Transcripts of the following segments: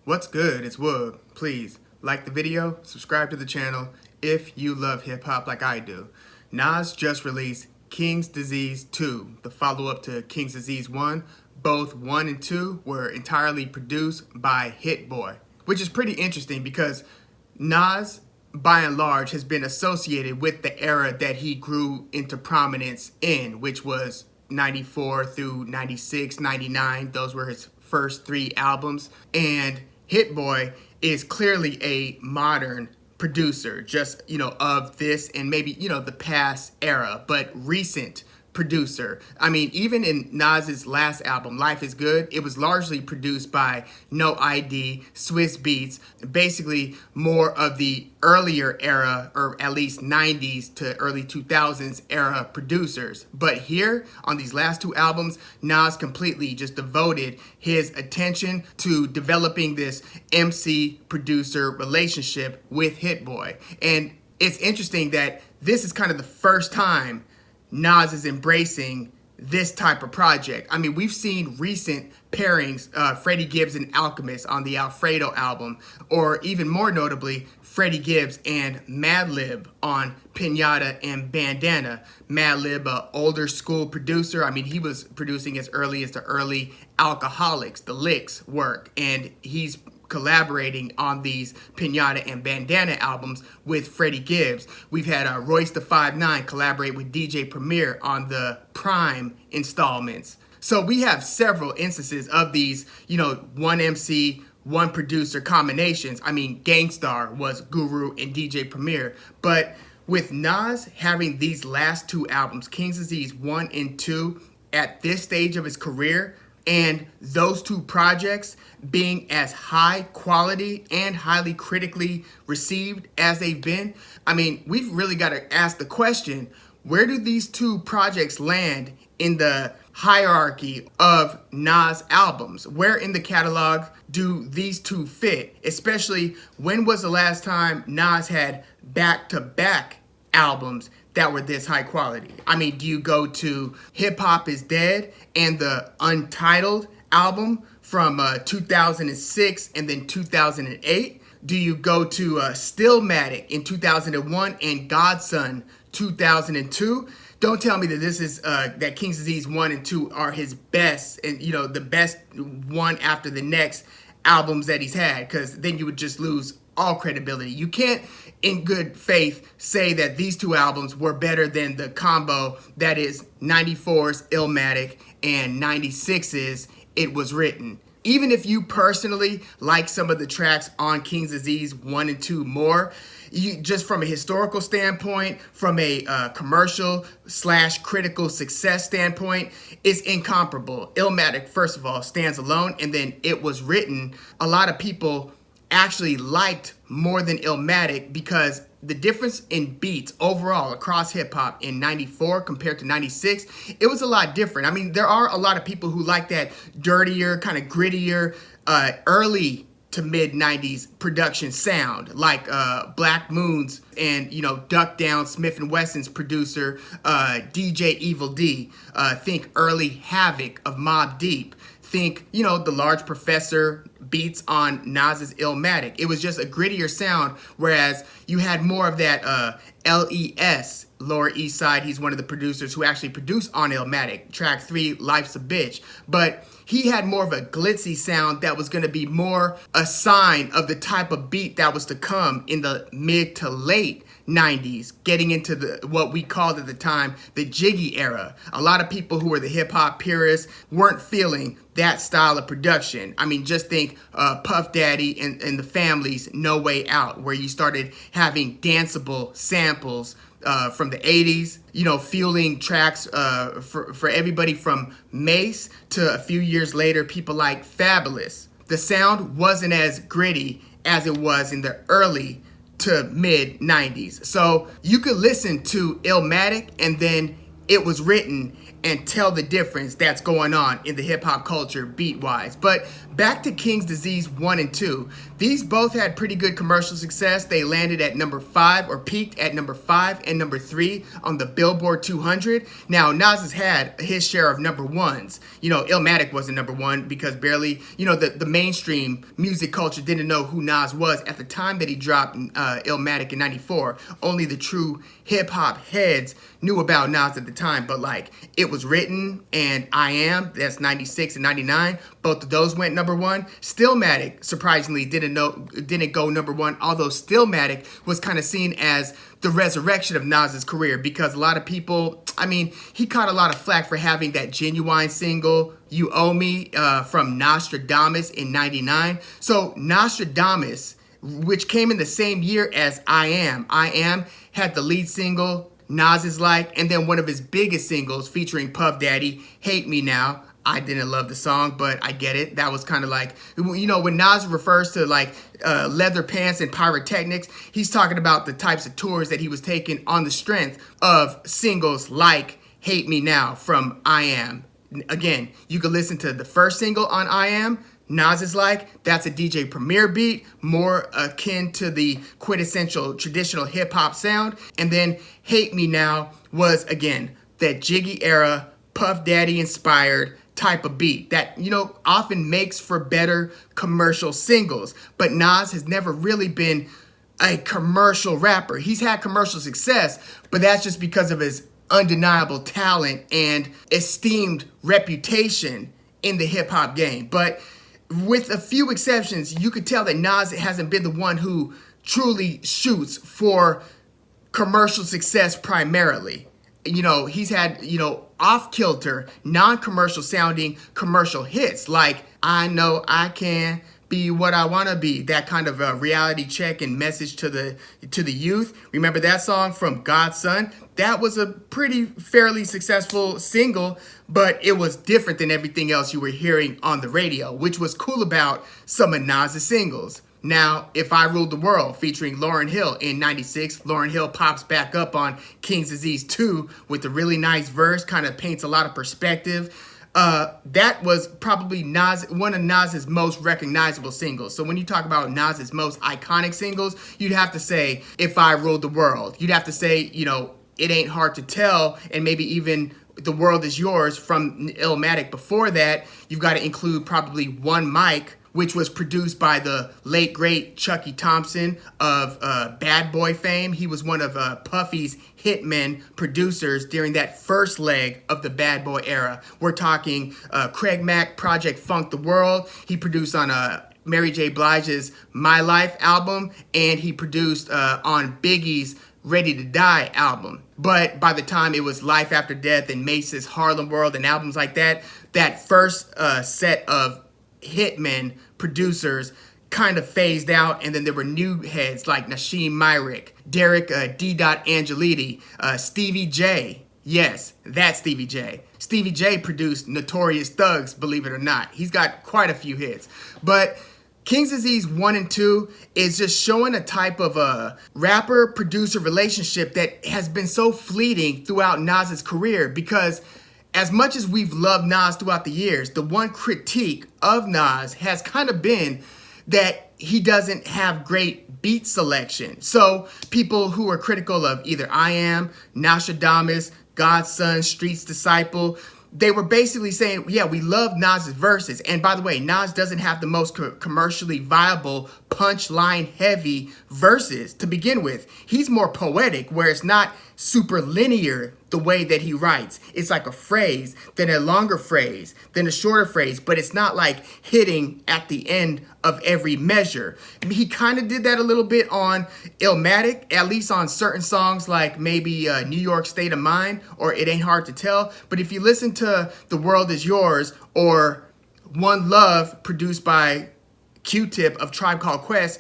What's good? It's Woog. Please like the video, subscribe to the channel if you love hip hop like I do. Nas just released King's Disease 2, the follow-up to King's Disease 1. Both 1 and 2 were entirely produced by HitBoy, which is pretty interesting because Nas, by and large, has been associated with the era that he grew into prominence in, which was 94 through 96, 99. Those were his first 3 albums. And HitBoy is clearly a modern producer, just, of this and maybe, the past era, but recent producer. I mean, even in Nas's last album, Life is Good, it was largely produced by No ID, Swiss Beats, basically more of the earlier era, or at least 90s to early 2000s era producers. But here, on these last 2 albums, Nas completely just devoted his attention to developing this MC-producer relationship with HitBoy. And it's interesting that this is kind of the first time Nas is embracing this type of project. I mean, we've seen recent pairings, Freddie Gibbs and Alchemist on the Alfredo album, or even more notably, Freddie Gibbs and Madlib on Pinata and Bandana. Madlib, an older school producer. I mean, he was producing as early as the early Alcoholics, the Licks work, and he's collaborating on these Pinata and Bandana albums with Freddie Gibbs. We've had Royce the 5'9" collaborate with DJ Premier on the Prime installments. So we have several instances of these, one MC, one producer combinations. I mean, Gangstar was Guru and DJ Premier. But with Nas having these last 2 albums, King's Disease 1 and 2, at this stage of his career, and those 2 projects being as high quality and highly critically received as they've been, I mean, we've really got to ask the question, where do these 2 projects land in the hierarchy of Nas albums? Where in the catalog do these 2 fit? Especially, when was the last time Nas had back-to-back albums that were this high quality? I mean, do you go to Hip Hop is Dead and the Untitled album from 2006 and then 2008? Do you go to Stillmatic in 2001 and Godson 2002? Don't tell me that this is that King's Disease 1 and 2 are his best, and the best one after the next albums that he's had, because then you would just lose all credibility. You can't, in good faith, say that these 2 albums were better than the combo that is 94's Illmatic and 96's It Was Written. Even if you personally like some of the tracks on King's Disease 1 and 2 more, just from a historical standpoint, from a commercial/critical success standpoint, it's incomparable. Illmatic, first of all, stands alone, and then It Was Written, a lot of people actually liked more than Illmatic because the difference in beats overall across hip-hop in 94 compared to 96, it was a lot different. I mean, there are a lot of people who like that dirtier, kind of grittier, early to mid-90s production sound, like Black Moon's and, Duck Down, Smith & Wesson's producer, DJ Evil D. Think early Havoc of Mobb Deep. Think, the Large Professor beats on Nas's Illmatic. It was just a grittier sound, whereas you had more of that LES, Lower East Side. He's one of the producers who actually produced on Illmatic, track 3, Life's a Bitch. But he had more of a glitzy sound that was going to be more a sign of the type of beat that was to come in the mid to late 90s, getting into what we called at the time the jiggy era. A lot of people who were the hip hop purists weren't feeling that style of production. I mean, just think Puff Daddy and the Family's No Way Out, where you started having danceable samples from the 80s, fueling tracks for everybody from Mace to a few years later, people like Fabulous. The sound wasn't as gritty as it was in the early to mid 90s. So you could listen to Illmatic and then It Was Written and tell the difference that's going on in the hip-hop culture beat-wise. But back to King's Disease 1 and 2. These both had pretty good commercial success. They landed at number 5, or peaked at number 5 and number 3 on the Billboard 200. Now, Nas has had his share of number ones. You know, Illmatic wasn't number 1 because barely, you know, the mainstream music culture didn't know who Nas was at the time that he dropped Illmatic in 94. Only the true hip-hop heads knew about Nas at the time, but like It Was Written and I Am, that's 96 and 99, both of those went number 1. Stillmatic surprisingly didn't go number 1, although Stillmatic was kind of seen as the resurrection of Nas's career, because a lot of people, I mean, he caught a lot of flack for having that Genuine single, You Owe Me, from Nostradamus in 99. So Nostradamus, which came in the same year as I Am had the lead single, Nas Is Like, and then one of his biggest singles featuring Puff Daddy, Hate Me Now. I didn't love the song, but I get it. That was kind of like, you know, when Nas refers to like leather pants and pyrotechnics, he's talking about the types of tours that he was taking on the strength of singles like Hate Me Now from I Am. Again, you could listen to the first single on I Am, Nas Is Like, that's a DJ Premier beat, more akin to the quintessential traditional hip hop sound. And then Hate Me Now was, again, that Jiggy era, Puff Daddy inspired type of beat that, you know, often makes for better commercial singles. But Nas has never really been a commercial rapper. He's had commercial success, but that's just because of his undeniable talent and esteemed reputation in the hip hop game. But with a few exceptions, you could tell that Nas hasn't been the one who truly shoots for commercial success primarily. You know, he's had, you know, off-kilter, non-commercial sounding commercial hits like I Know I Can Be What I Want to Be, that kind of a reality check and message to the youth. Remember that song from Godson? That was a pretty fairly successful single, but it was different than everything else you were hearing on the radio, which was cool about some of Nas' singles. Now, If I Ruled the World, featuring Lauryn Hill in 96, Lauryn Hill pops back up on King's Disease 2 with a really nice verse, kind of paints a lot of perspective. That was probably one of Nas's most recognizable singles. So when you talk about Nas's most iconic singles, you'd have to say If I Ruled the World. You'd have to say, you know, It Ain't Hard to Tell, and maybe even The World Is Yours from Illmatic. Before that, you've got to include probably One Mic, which was produced by the late, great Chucky Thompson of Bad Boy fame. He was one of Puffy's hitmen producers during that first leg of the Bad Boy era. We're talking Craig Mack, Project Funk the World. He produced on Mary J. Blige's My Life album, and he produced on Biggie's Ready to Die album. But by the time it was Life After Death and Mace's Harlem World and albums like that, that first set of hitmen producers kind of phased out, and then there were new heads like Nasheem Myrick, Derek D. Angelitti, Stevie J. Yes, that's Stevie J. Stevie J produced Notorious Thugs, believe it or not. He's got quite a few hits. But King's Disease 1 and 2 is just showing a type of a rapper-producer relationship that has been so fleeting throughout Nas's career, because as much as we've loved Nas throughout the years, the one critique of Nas has kind of been that he doesn't have great beat selection. So people who are critical of either I Am, Nostradamus, Godson, Street's Disciple, they were basically saying, yeah, we love Nas's verses. And by the way, Nas doesn't have the most commercially viable, punchline heavy verses to begin with. He's more poetic, where it's not super linear the way that he writes. It's like a phrase, then a longer phrase, then a shorter phrase, but it's not like hitting at the end of every measure. He kind of did that a little bit on Illmatic, at least on certain songs like maybe New York State of Mind or It Ain't Hard to Tell. But if you listen to The World Is Yours or One Love, produced by Q-Tip of Tribe Called Quest,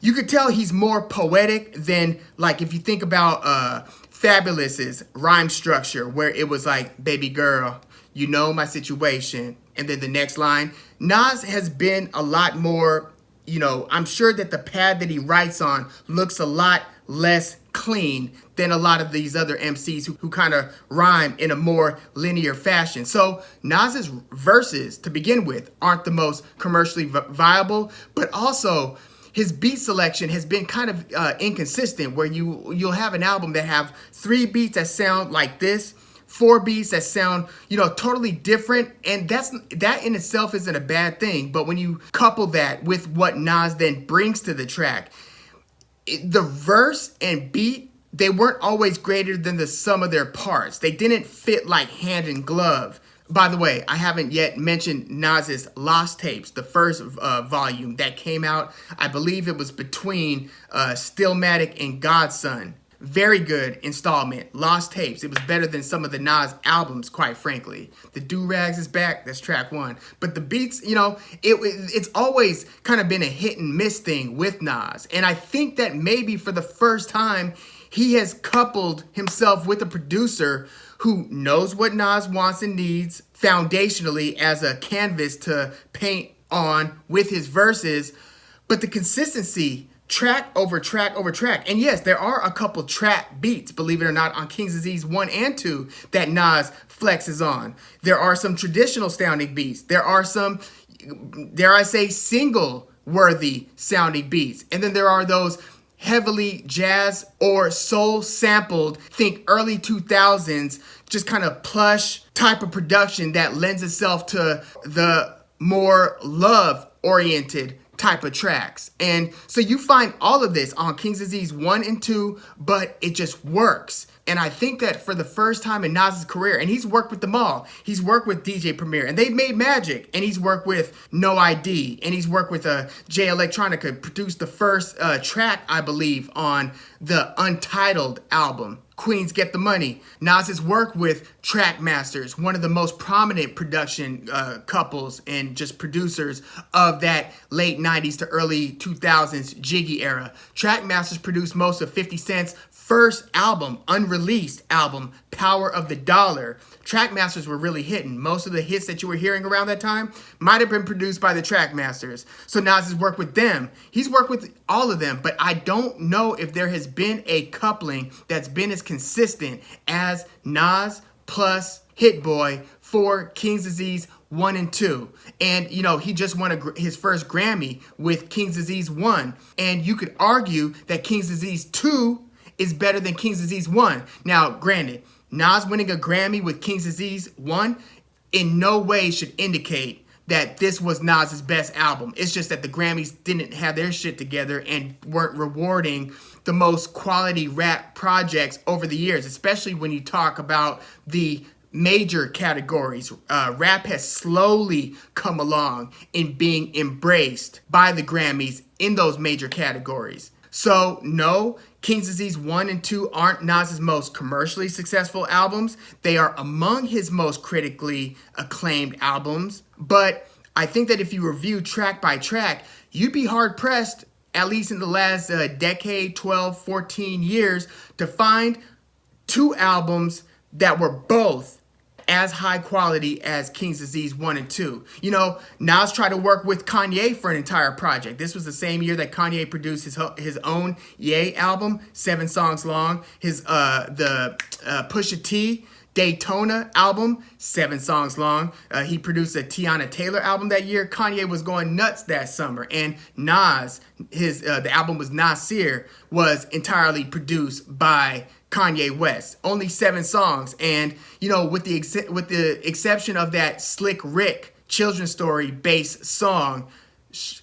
you could tell he's more poetic than, like, if you think about Fabulous's rhyme structure, where it was like, baby girl, you know my situation. And then the next line, Nas has been a lot more, you know, I'm sure that the pad that he writes on looks a lot less clean than a lot of these other MCs who kind of rhyme in a more linear fashion. So Nas's verses, to begin with, aren't the most commercially viable, but also his beat selection has been kind of inconsistent, where you'll have an album that have 3 beats that sound like this, 4 beats that sound, totally different, and that in itself isn't a bad thing. But when you couple that with what Nas then brings to the track, the verse and beat, they weren't always greater than the sum of their parts. They didn't fit like hand in glove. By the way, I haven't yet mentioned Nas's Lost Tapes, the first volume that came out. I believe it was between Stillmatic and Godson. Very good installment. Lost Tapes. It was better than some of the Nas albums, quite frankly. The Do-Rags is back. That's track 1. But the beats, it's always kind of been a hit and miss thing with Nas. And I think that maybe for the first time, he has coupled himself with a producer who knows what Nas wants and needs foundationally as a canvas to paint on with his verses. But the consistency, track over track over track. And yes, there are a couple trap beats, believe it or not, on King's Disease 1 and 2 that Nas flexes on. There are some traditional sounding beats. There are some, dare I say, single worthy sounding beats. And then there are those heavily jazz or soul sampled, think early 2000s, just kind of plush type of production that lends itself to the more love oriented type of tracks. And so you find all of this on King's Disease 1 and 2, but it just works. And I think that for the first time in Nas's career, and he's worked with them all, he's worked with DJ Premier, and they've made magic, and he's worked with No ID, and he's worked with Jay Electronica, produced the first track, I believe, on the Untitled album, Queens Get the Money. Nas has worked with Trackmasters, one of the most prominent production couples and just producers of that late 90s to early 2000s Jiggy era. Trackmasters produced most of 50 Cent's first album, unreleased album, Power of the Dollar. Trackmasters were really hitting. Most of the hits that you were hearing around that time might have been produced by the Trackmasters. So Nas has worked with them. He's worked with all of them, but I don't know if there has been a coupling that's been as consistent as Nas plus HitBoy for King's Disease 1 and 2. And, he just won his first Grammy with King's Disease 1. And you could argue that King's Disease 2 is better than King's Disease 1. Now, granted, Nas winning a Grammy with King's Disease 1 in no way should indicate that this was Nas's best album. It's just that the Grammys didn't have their shit together and weren't rewarding the most quality rap projects over the years, especially when you talk about the major categories. Rap has slowly come along in being embraced by the Grammys in those major categories. So, no, King's Disease 1 and 2 aren't Nas's most commercially successful albums. They are among his most critically acclaimed albums. But I think that if you review track by track, you'd be hard-pressed, at least in the last decade, 12, 14 years, to find 2 albums that were both as high quality as King's Disease 1 and 2. Nas tried to work with Kanye for an entire project. This was the same year that Kanye produced his own Ye album, 7 songs long. His the Pusha T Daytona album, 7 songs long. He produced a Tiana Taylor album that year. Kanye was going nuts that summer. And Nas, the album was Nasir, was entirely produced by Kanye West. Only 7 songs. And, with the exception of that Slick Rick children's story based song,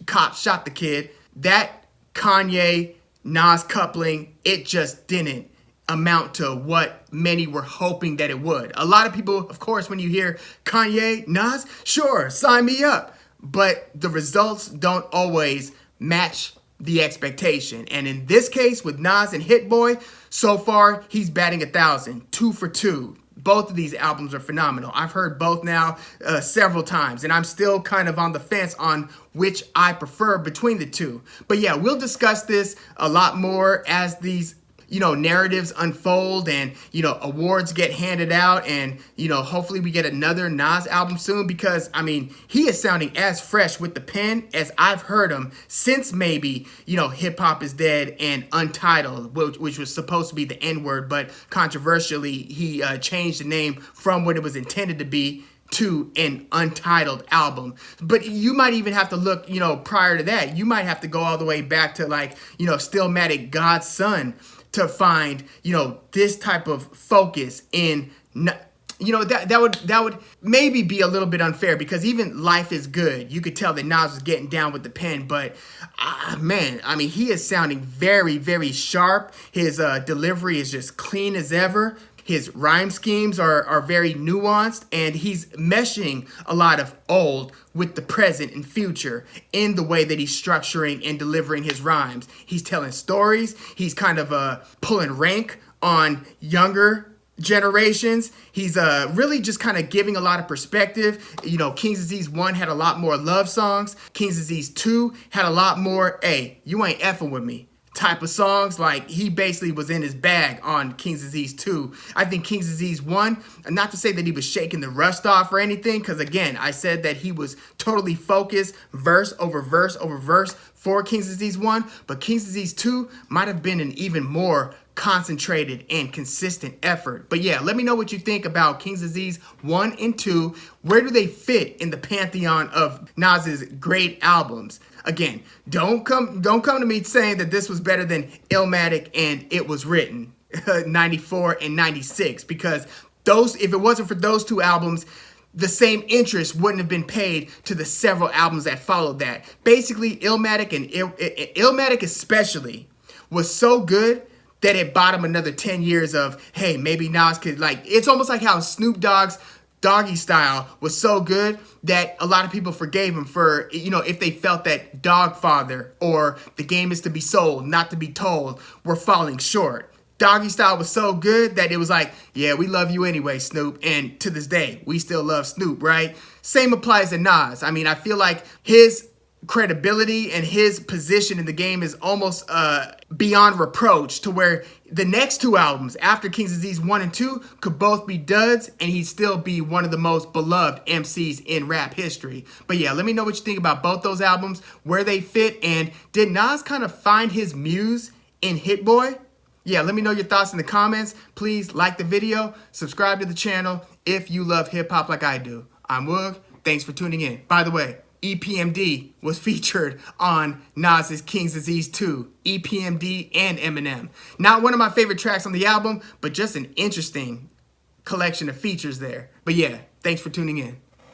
Cop Shot the Kid, that Kanye Nas coupling, it just didn't amount to what many were hoping that it would. A lot of people, of course, when you hear Kanye, Nas, sure, sign me up. But the results don't always match the expectation. And in this case, with Nas and HitBoy, so far, he's batting 1,000, 2 for 2. Both of these albums are phenomenal. I've heard both now several times, and I'm still kind of on the fence on which I prefer between the two. But yeah, we'll discuss this a lot more as these narratives unfold and, awards get handed out, and, hopefully we get another Nas album soon, because, I mean, he is sounding as fresh with the pen as I've heard him since maybe, Hip Hop is Dead and Untitled, which was supposed to be the N-word, but controversially, he changed the name from what it was intended to be to an Untitled album. But you might even have to look, prior to that, you might have to go all the way back to like, Stillmatic, God's Son, to find, this type of focus in, that would maybe be a little bit unfair, because even Life is Good, you could tell that Nas was getting down with the pen, but man, I mean, he is sounding very, very sharp. His delivery is just clean as ever. His rhyme schemes are very nuanced, and he's meshing a lot of old with the present and future in the way that he's structuring and delivering his rhymes. He's telling stories. He's kind of pulling rank on younger generations. He's really just kind of giving a lot of perspective. King's Disease 1 had a lot more love songs. King's Disease 2 had a lot more, hey, you ain't effing with me type of songs. Like, he basically was in his bag on King's Disease 2. I think King's Disease 1, not to say that he was shaking the rust off or anything, because again, I said that he was totally focused, verse over verse over verse for King's Disease 1, but King's Disease 2 might have been an even more concentrated and consistent effort. But yeah, let me know what you think about King's Disease 1 and 2. Where do they fit in the pantheon of Nas's great albums? Again, don't come to me saying that this was better than Illmatic and It Was Written 94 and 96, because if it wasn't for those two albums, the same interest wouldn't have been paid to the several albums that followed that. Basically, Illmatic and Illmatic especially was so good that it bought him another 10 years of, hey, maybe Nas could, like, it's almost like how Snoop Dogg's Doggy Style was so good that a lot of people forgave him for, if they felt that Dogfather or The Game Is to Be Sold, Not to Be Told were falling short. Doggy Style was so good that it was like, yeah, we love you anyway, Snoop. And to this day, we still love Snoop, right? Same applies to Nas. I mean, I feel like his credibility and his position in the game is almost beyond reproach, to where the next two albums after King's Disease 1 and 2 could both be duds, and he'd still be one of the most beloved MCs in rap history. But yeah, let me know what you think about both those albums, where they fit, and did Nas kind of find his muse in HitBoy? Yeah, let me know your thoughts in the comments. Please like the video, subscribe to the channel if you love hip-hop like I do. I'm Woog. Thanks for tuning in. By the way, EPMD was featured on Nas's King's Disease 2, EPMD and Eminem. Not one of my favorite tracks on the album, but just an interesting collection of features there. But yeah, thanks for tuning in.